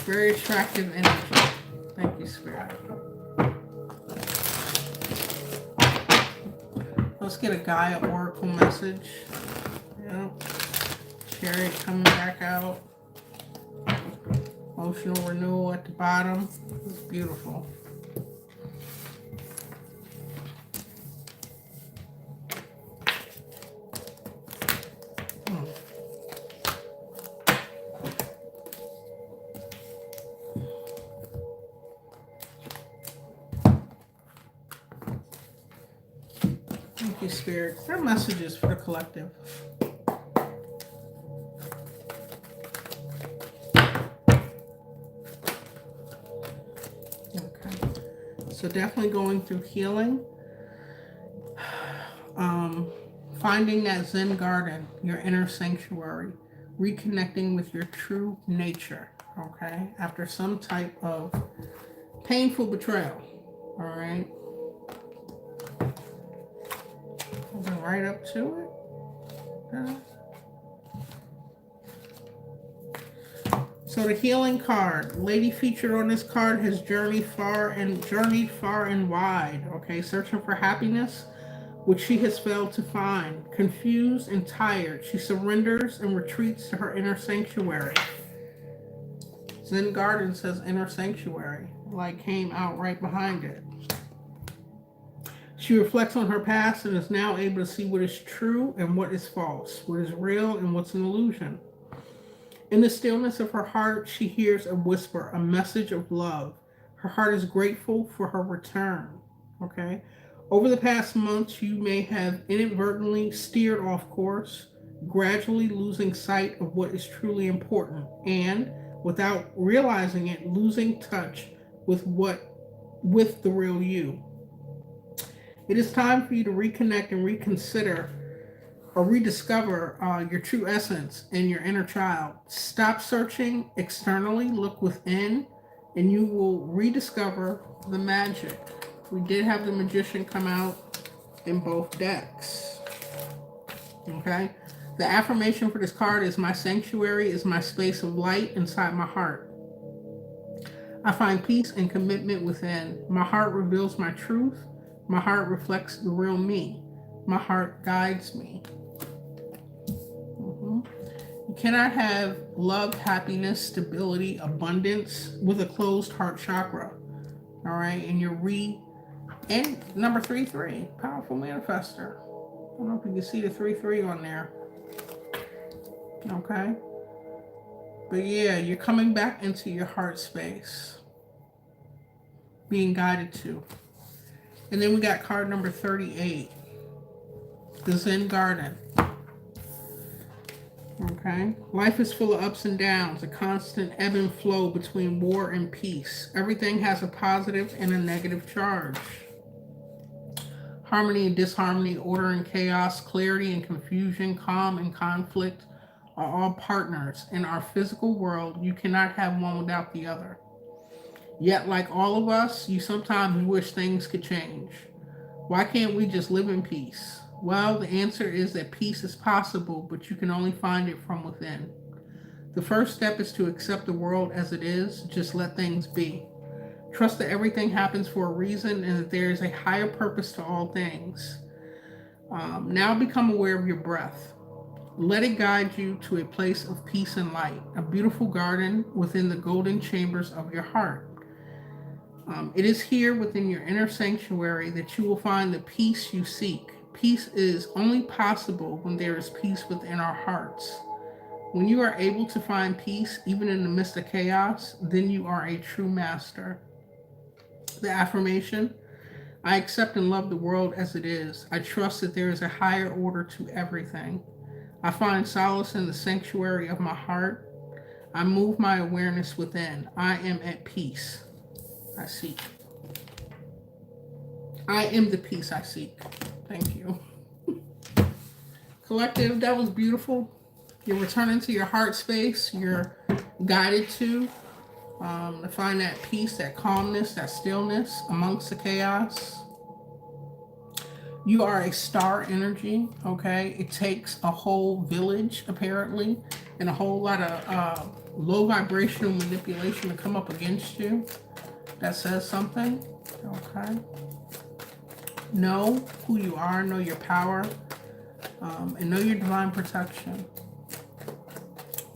Very attractive energy. Thank you, Spirit. Let's get a Gaia Oracle message. Yep. Chariot coming back out. Emotional renewal at the bottom. It's beautiful. Thank you, Spirit. There are messages for the collective. Okay. So definitely going through healing. Finding that Zen garden, your inner sanctuary. Reconnecting with your true nature. Okay. After some type of painful betrayal. All right. Moving right up to it. So the healing card, lady featured on this card has journeyed far and wide. Okay, searching for happiness, which she has failed to find. Confused and tired, she surrenders and retreats to her inner sanctuary. Zen Garden says inner sanctuary, like came out right behind it. She reflects on her past and is now able to see what is true and what is false, what is real and what's an illusion. In the stillness of her heart, she hears a whisper, a message of love. Her heart is grateful for her return. Okay? Over the past months, you may have inadvertently steered off course, gradually losing sight of what is truly important, and, without realizing it, losing touch with the real you. It is time for you to reconnect and reconsider or rediscover your true essence and your inner child. Stop searching externally, look within, and you will rediscover the magic. We did have the Magician come out in both decks. Okay? The affirmation for this card is, my sanctuary is my space of light inside my heart. I find peace and commitment within. My heart reveals my truth. My heart reflects the real me. My heart guides me. You cannot have love, happiness, stability, abundance with a closed heart chakra. All right? And you're and number 3-3, powerful manifester. I don't know if you can see the 3-3 on there. Okay? But yeah, you're coming back into your heart space, being guided to. And then we got card number 38, the Zen Garden. Okay? Life is full of ups and downs, a constant ebb and flow between war and peace. Everything has a positive and a negative charge. Harmony and disharmony, order and chaos, clarity and confusion, calm and conflict are all partners. In our physical world, you cannot have one without the other. Yet, like all of us, you sometimes wish things could change. Why can't we just live in peace? Well, the answer is that peace is possible, but you can only find it from within. The first step is to accept the world as it is. Just let things be. Trust that everything happens for a reason and that there is a higher purpose to all things. Now become aware of your breath. Let it guide you to a place of peace and light, a beautiful garden within the golden chambers of your heart. It is here within your inner sanctuary that you will find the peace you seek. Peace is only possible when there is peace within our hearts. When you are able to find peace, even in the midst of chaos, then you are a true master. The affirmation, I accept and love the world as it is. I trust that there is a higher order to everything. I find solace in the sanctuary of my heart. I move my awareness within. I am at peace I seek. I am the peace I seek. Thank you. Collective, that was beautiful. You're returning to your heart space. You're guided to find that peace, that calmness, that stillness amongst the chaos. You are a star energy, okay? It takes a whole village, apparently, and a whole lot of low vibrational manipulation to come up against you. That says something, okay? Know who you are, know your power, and know your divine protection.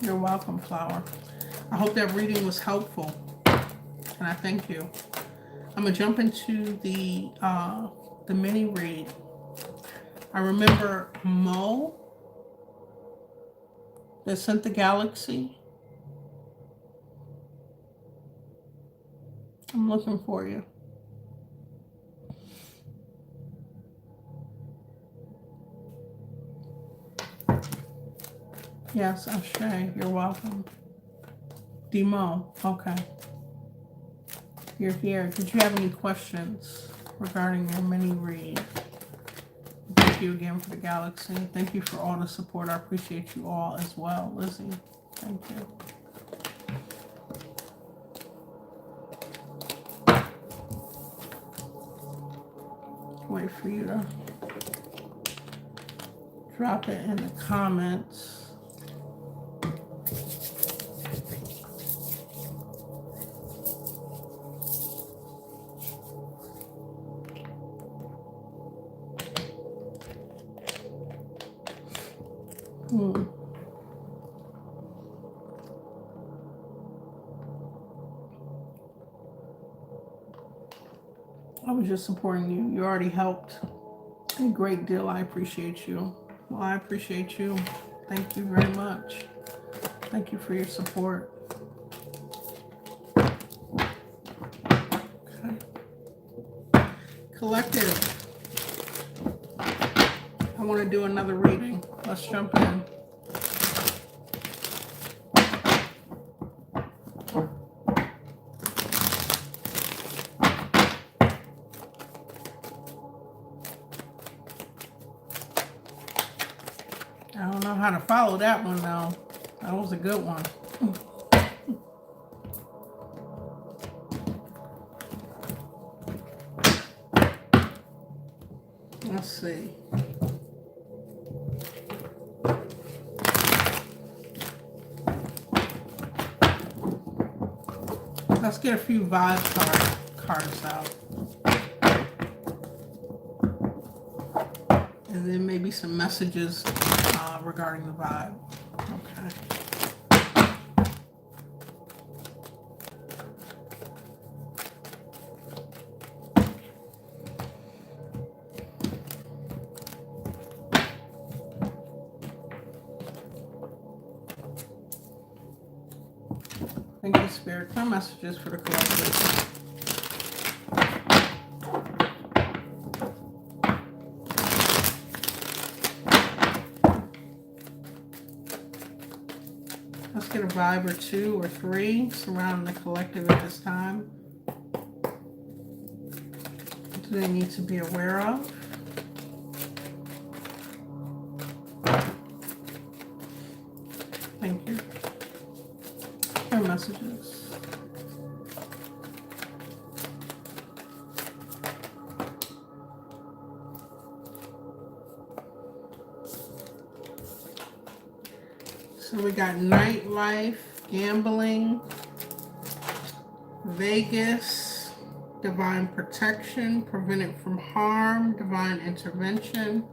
You're welcome, Flower. I hope that reading was helpful, and I thank you. I'm gonna jump into the mini read. I remember Mo that sent the galaxy. I'm looking for you. Yes, Ashay, you're welcome. Demo, okay. You're here. Did you have any questions regarding your mini read? Thank you again for the galaxy. Thank you for all the support. I appreciate you all as well. Lizzie, thank you. Wait for you to drop it in the comments. I was just supporting you. You already helped a great deal. I appreciate you. Well, I appreciate you. Thank you very much. Thank you for your support. Okay. Collective. I want to do another reading. Let's jump in. I don't know how to follow that one though. That was a good one. Let's see. Let's get a few vibe cards out. And then maybe some messages regarding the vibe. Okay. Thank you, Spirit. Clear messages for the collective. Let's get a vibe or two or three surrounding the collective at this time. What do they need to be aware of? Thank you. Clear messages. So we got nightlife, gambling, Vegas, divine protection, prevented from harm, divine intervention,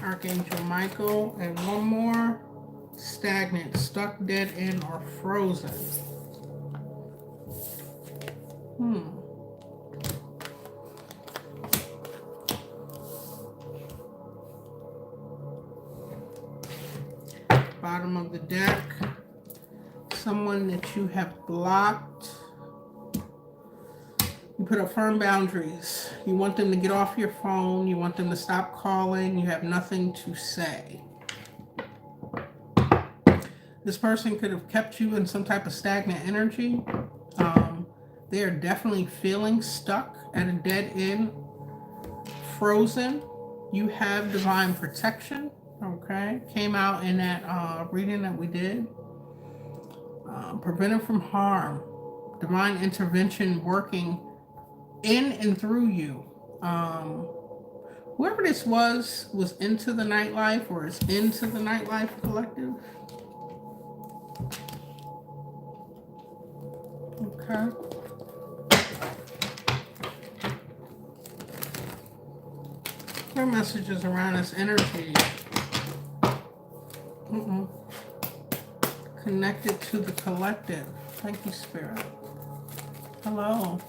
Archangel Michael, and one more, stagnant, stuck, dead end, or frozen. Bottom of the deck, someone that you have blocked. You put up firm boundaries. You want them to get off your phone. You want them to stop calling. You have nothing to say. This person could have kept you in some type of stagnant energy. They are definitely feeling stuck at a dead end, frozen. You have divine protection. Okay, came out in that reading that we did. Prevented from harm, divine intervention working in and through you. Whoever this was into the nightlife or is into the nightlife collective. Okay. Clear messages around this energy. Connected to the collective. Thank you, Spirit. Hello.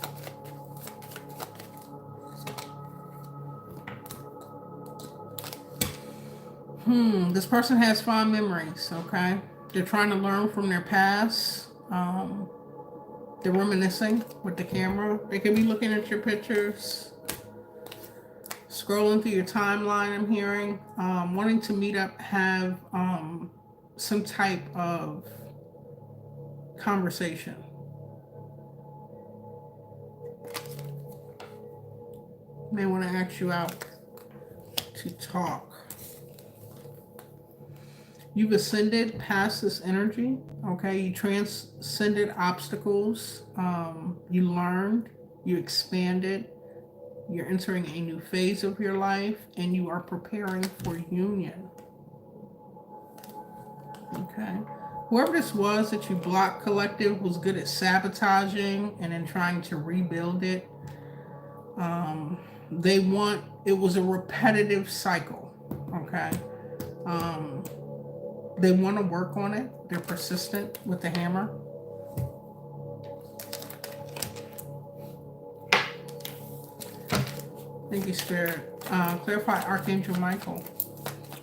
This person has fond memories, okay? They're trying to learn from their past. They're reminiscing with the camera. They could be looking at your pictures, scrolling through your timeline, I'm hearing, wanting to meet up, have some type of conversation. May want to ask you out to talk. You've ascended past this energy, okay? You transcended obstacles. You learned, you expanded. You're entering a new phase of your life, and you are preparing for union. Okay. Whoever this was that you blocked, collective, was good at sabotaging and then trying to rebuild it. It was a repetitive cycle. Okay. They want to work on it. They're persistent with the hammer. Thank you, Spirit. Clarify Archangel Michael.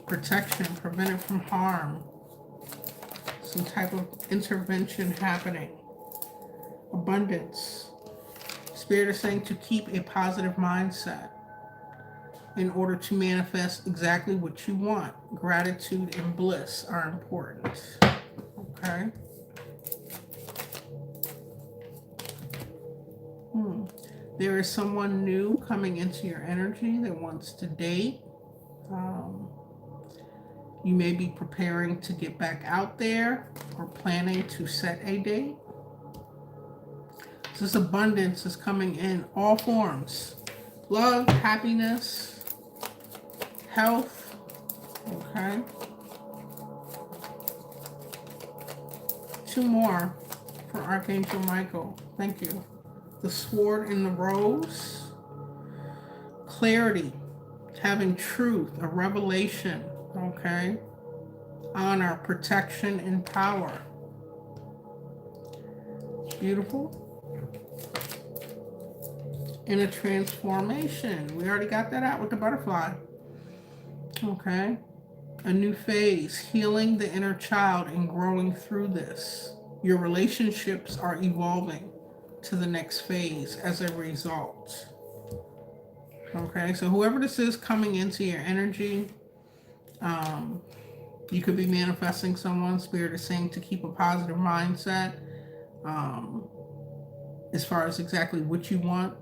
Protection, prevented from harm. Some type of intervention happening. Abundance. Spirit is saying to keep a positive mindset in order to manifest exactly what you want. Gratitude and bliss are important. Okay. There is someone new coming into your energy that wants to date. You may be preparing to get back out there or planning to set a date. So this abundance is coming in all forms. Love, happiness, health. Okay. 2 more for Archangel Michael. Thank you. The sword and the rose. Clarity. Having truth, a revelation. Okay. Honor, protection, and power. Beautiful. In a transformation. We already got that out with the butterfly. Okay. A new phase. Healing the inner child and growing through this. Your relationships are evolving to the next phase as a result. Okay. So whoever this is coming into your energy, you could be manifesting someone. Spirit is saying to keep a positive mindset. As far as exactly what you want.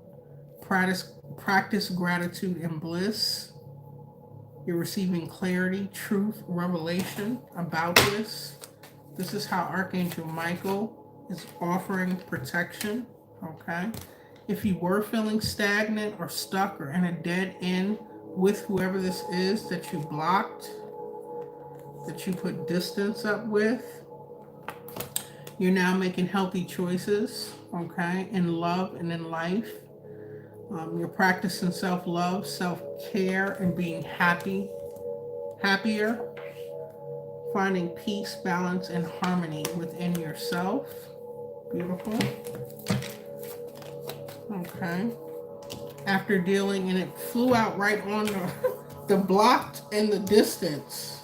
Practice gratitude and bliss. You're receiving clarity, truth, revelation about this. This is how Archangel Michael is offering protection. Okay. If you were feeling stagnant or stuck or in a dead end with whoever this is that you blocked, that you put distance up with, you're now making healthy choices. Okay. In love and in life. You're practicing self-love, self-care, and being happier, finding peace, balance, and harmony within yourself. Beautiful. Okay. After dealing, and it flew out right on the blocked and the distance.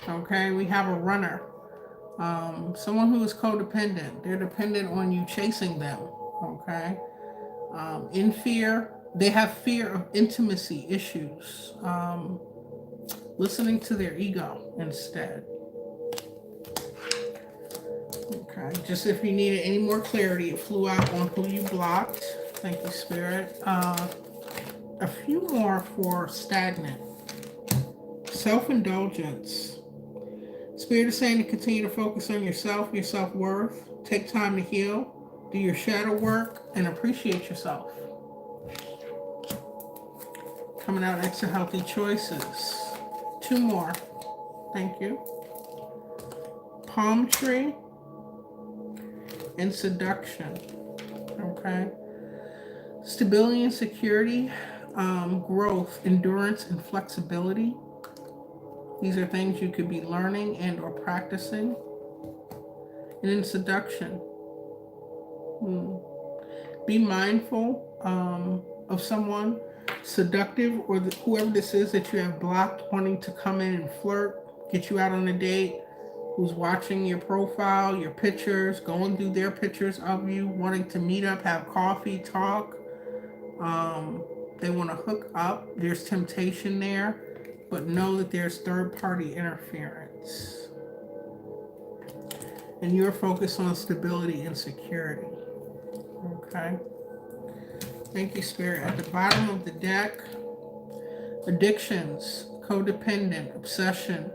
Okay, we have a runner. Someone who is codependent. They're dependent on you chasing them. Okay. In fear, they have fear of intimacy issues, listening to their ego instead. Okay, just if you needed any more clarity, it flew out on who you blocked. Thank you, Spirit. A few more for stagnant. Self-indulgence. Spirit is saying to continue to focus on yourself, your self-worth. Take time to heal. Do your shadow work and appreciate yourself. Coming out extra healthy choices. 2 more. Thank you. Palm tree and seduction. Okay. Stability and security, growth, endurance, and flexibility. These are things you could be learning and or practicing. And in seduction, be mindful of someone seductive or whoever this is that you have blocked wanting to come in and flirt, get you out on a date, who's watching your profile, your pictures, going through their pictures of you, wanting to meet up, have coffee, talk. They want to hook up. There's temptation there, but know that there's third-party interference. And you're focused on stability and security. Okay. Thank you, Spirit. At the bottom of the deck, addictions, codependent, obsession,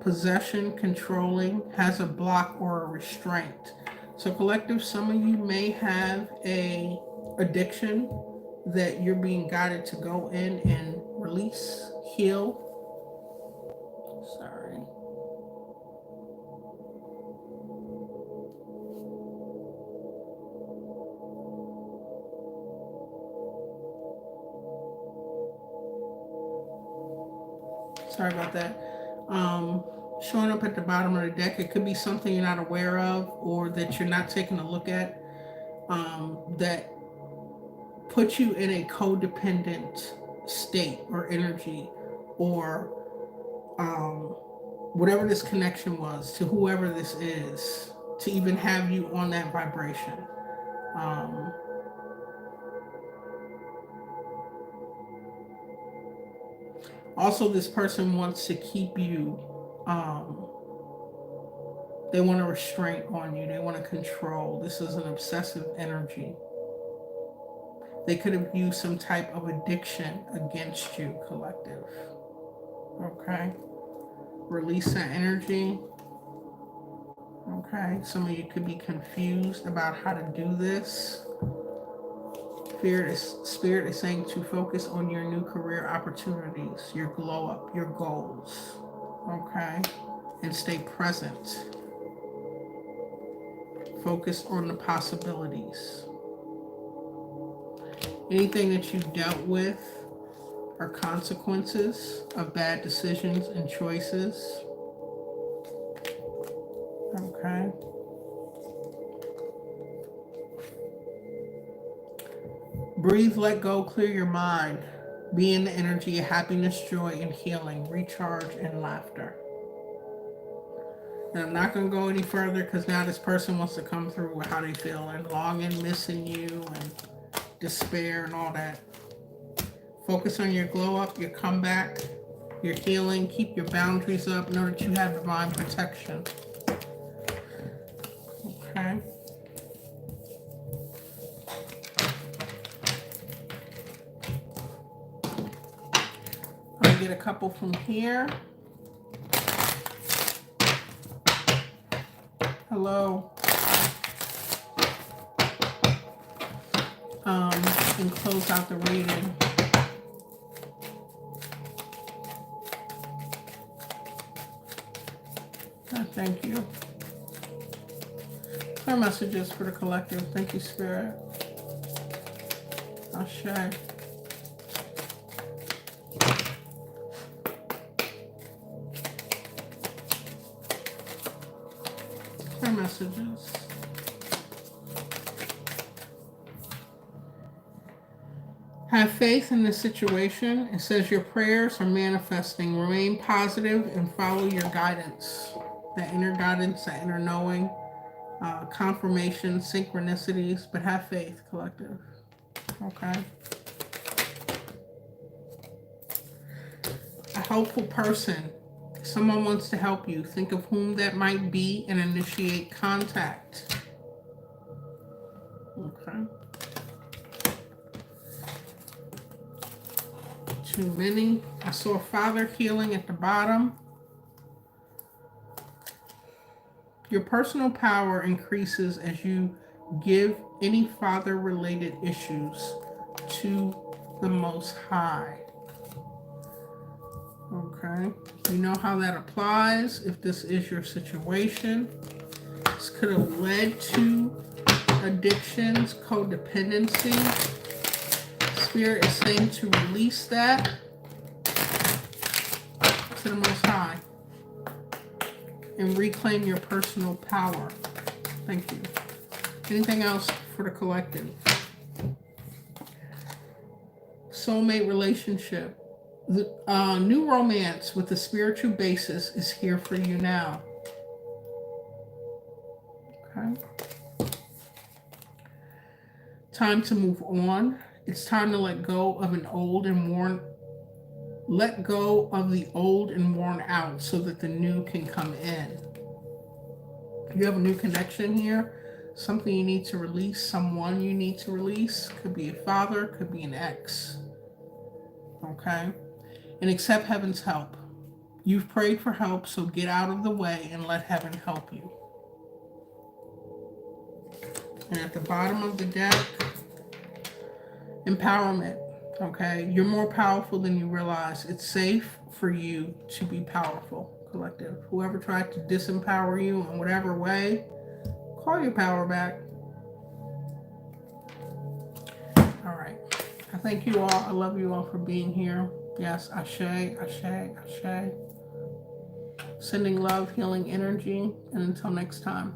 possession, controlling, has a block or a restraint. So collective, some of you may have a addiction that you're being guided to go in and release, heal. Sorry. Sorry about that. Showing up at the bottom of the deck, it could be something you're not aware of or that you're not taking a look at, that puts you in a codependent state or energy, or whatever this connection was to whoever this is, to even have you on that vibration. Also, this person wants to keep you, they want a restraint on you. They want to control. This is an obsessive energy. They could have used some type of addiction against you, collective. Okay. Release that energy. Okay. Some of you could be confused about how to do this. Spirit is saying to focus on your new career opportunities, your glow up, your goals. Okay? And stay present. Focus on the possibilities. Anything that you dealt with are consequences of bad decisions and choices. Okay? Breathe, let go, clear your mind. Be in the energy of happiness, joy, and healing. Recharge and laughter. And I'm not going to go any further because now this person wants to come through with how they feel and longing, missing you, and despair and all that. Focus on your glow up, your comeback, your healing. Keep your boundaries up. Know that you have divine protection. Okay. I'll get a couple from here. Hello. And close out the reading. Thank you. Clear messages for the collective. Thank you, Spirit. Ashe. Clear messages. Have faith in the situation. It says your prayers are manifesting. Remain positive and follow your guidance. That inner guidance, that inner knowing, confirmation, synchronicities, but have faith, collective. Okay? A helpful person. Someone wants to help you. Think of whom that might be and initiate contact. Okay? Too many. I saw father healing at the bottom. Your personal power increases as you give any father-related issues to the Most High. Okay. You know how that applies if this is your situation. This could have led to addictions, codependency. Spirit is saying to release that to the Most High and reclaim your personal power. Thank you. Anything else for the collective? Soulmate relationship. The new romance with a spiritual basis is here for you now. Okay. Time to move on. It's time to let go of the old and worn out so that the new can come in. You have a new connection here. Something you need to release. Someone you need to release. Could be a father. Could be an ex. Okay? And accept heaven's help. You've prayed for help, so get out of the way and let heaven help you. And at the bottom of the deck, empowerment. Okay? You're more powerful than you realize. It's safe for you to be powerful, collective. Whoever tried to disempower you in whatever way, call your power back. All right. I thank you all. I love you all for being here. Yes, ashe, ashe, ashe. Sending love, healing energy, and until next time.